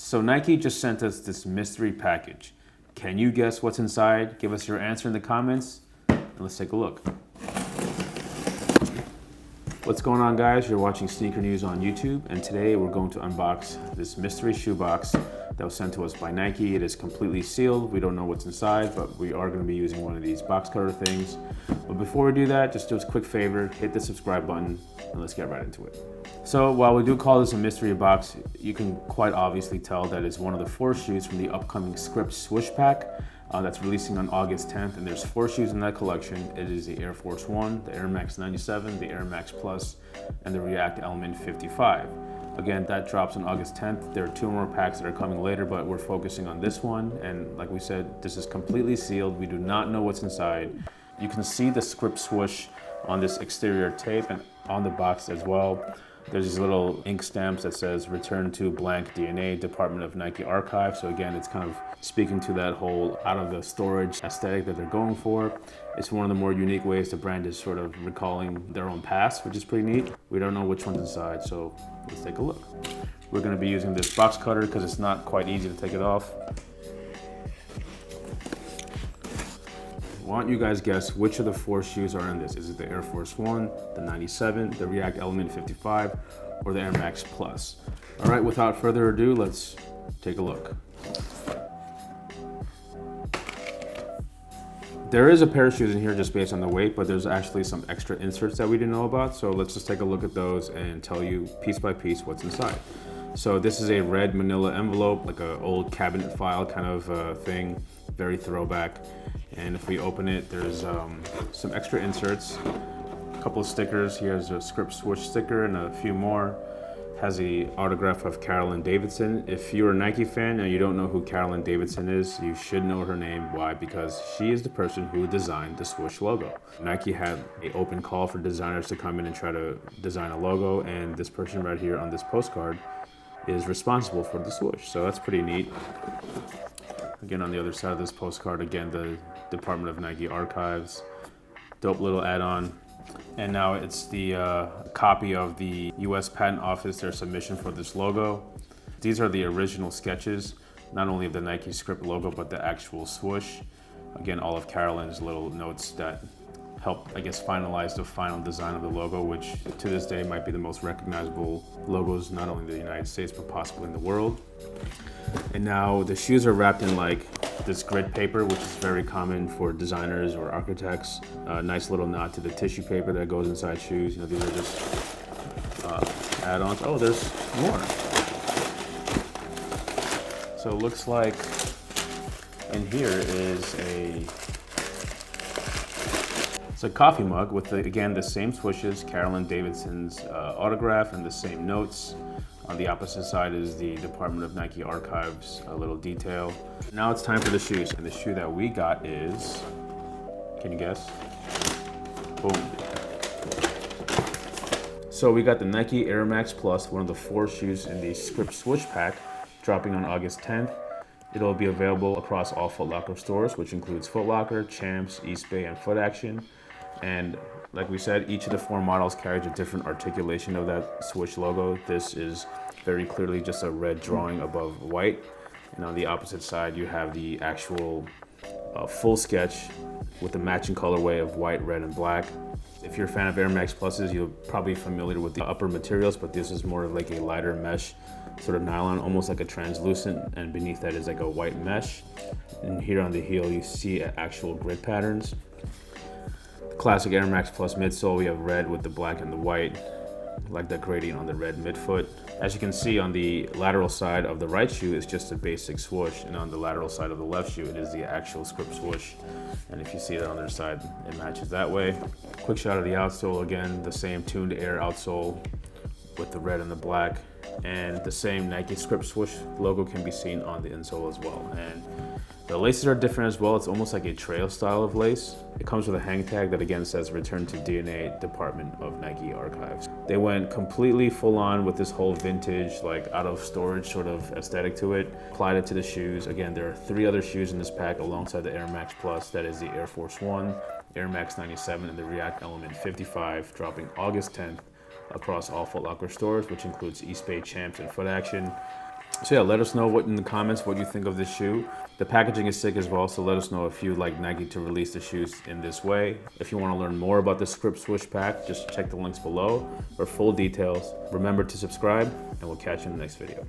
So Nike just sent us this mystery package. Can you guess what's inside? Give us your answer in the comments, and let's take a look. What's going on, guys? You're watching Sneaker News on YouTube, and today we're going to unbox this mystery shoebox that was sent to us by Nike. It is completely sealed. We don't know what's inside, but we are going to be using one of these box cutter things. But before we do that, just do us a quick favor, hit the subscribe button, and let's get right into it. So while we do call this a mystery box, you can quite obviously tell that it's one of the 4 shoes from the upcoming Script Swoosh pack that's releasing on August 10th, and there's 4 shoes in that collection. It is the Air Force 1, the Air Max 97, the Air Max Plus, and the React Element 55. Again, that drops on August 10th. There are 2 more packs that are coming later, but we're focusing on this one. And like we said, this is completely sealed. We do not know what's inside. You can see the Script Swoosh on this exterior tape and on the box as well. There's these little ink stamps that says return to blank DNA, Department of Nike Archive. So again, it's kind of speaking to that whole out of the storage aesthetic that they're going for. It's one of the more unique ways the brand is sort of recalling their own past, which is pretty neat. We don't know which one's inside, so let's take a look. We're gonna be using this box cutter because it's not quite easy to take it off. Why don't you guys guess which of the 4 shoes are in this? Is it the Air Force 1, the 97, the React Element 55, or the Air Max Plus? All right, without further ado, let's take a look. There is a pair of shoes in here just based on the weight, but there's actually some extra inserts that we didn't know about. So let's just take a look at those and tell you piece by piece what's inside. So this is a red manila envelope, like an old cabinet file kind of thing, very throwback. And if we open it, there's some extra inserts, a couple of stickers. Here's a Script Swoosh sticker and a few more. Has the autograph of Carolyn Davidson. If you're a Nike fan and you don't know who Carolyn Davidson is, you should know her name. Why? Because she is the person who designed the swoosh logo. Nike had an open call for designers to come in and try to design a logo, and this person right here on this postcard is responsible for the swoosh. So that's pretty neat. Again, on the other side of this postcard, again, the Department of Nike Archives. Dope little add-on. And now it's the copy of the US Patent Office, their submission for this logo. These are the original sketches, not only of the Nike Script logo, but the actual swoosh. Again, all of Carolyn's little notes that helped, I guess, finalize the final design of the logo, which to this day might be the most recognizable logos, not only in the United States, but possibly in the world. And now the shoes are wrapped in like this grid paper, which is very common for designers or architects. A nice little nod to the tissue paper that goes inside shoes. You know, these are just add-ons. Oh, there's more. So it looks like in here is it's a coffee mug with, again, the same swooshes, Carolyn Davidson's autograph, and the same notes. On the opposite side is the Department of Nike Archives, a little detail. Now it's time for the shoes, and the shoe that we got is, can you guess? Boom. So we got the Nike Air Max Plus, one of the 4 shoes in the Script Swoosh pack, dropping on August 10th. It'll be available across all Foot Locker stores, which includes Foot Locker, Champs, Eastbay, and Foot Action. And like we said, each of the 4 models carries a different articulation of that swoosh logo. This is very clearly just a red drawing above white. And on the opposite side, you have the actual full sketch with the matching colorway of white, red, and black. If you're a fan of Air Max Pluses, you're probably familiar with the upper materials, but this is more of like a lighter mesh, sort of nylon, almost like a translucent, and beneath that is like a white mesh. And here on the heel, you see actual grid patterns. Classic Air Max Plus midsole, we have red with the black and the white, like that gradient on the red midfoot. As you can see, on the lateral side of the right shoe, it's just a basic swoosh, and on the lateral side of the left shoe, it is the actual Script swoosh. And if you see that on their side, it matches that way. Quick shot of the outsole, again, the same tuned air outsole with the red and the black, and the same Nike Script swoosh logo can be seen on the insole as well. And the laces are different as well. It's almost like a trail style of lace. It comes with a hang tag that again says return to DNA, Department of Nike Archives. They went completely full on with this whole vintage, like out of storage sort of aesthetic to it. Applied it to the shoes. Again, there are 3 other shoes in this pack alongside the Air Max Plus. That is the Air Force 1, Air Max 97, and the React Element 55, dropping August 10th across all Foot Locker stores, which includes Eastbay, Champs, and Foot Action. So yeah, let us know what in the comments what you think of this shoe. The packaging is sick as well, so let us know if you'd like Nike to release the shoes in this way. If you want to learn more about the Script Swoosh pack, just check the links below for full details. Remember to subscribe, and we'll catch you in the next video.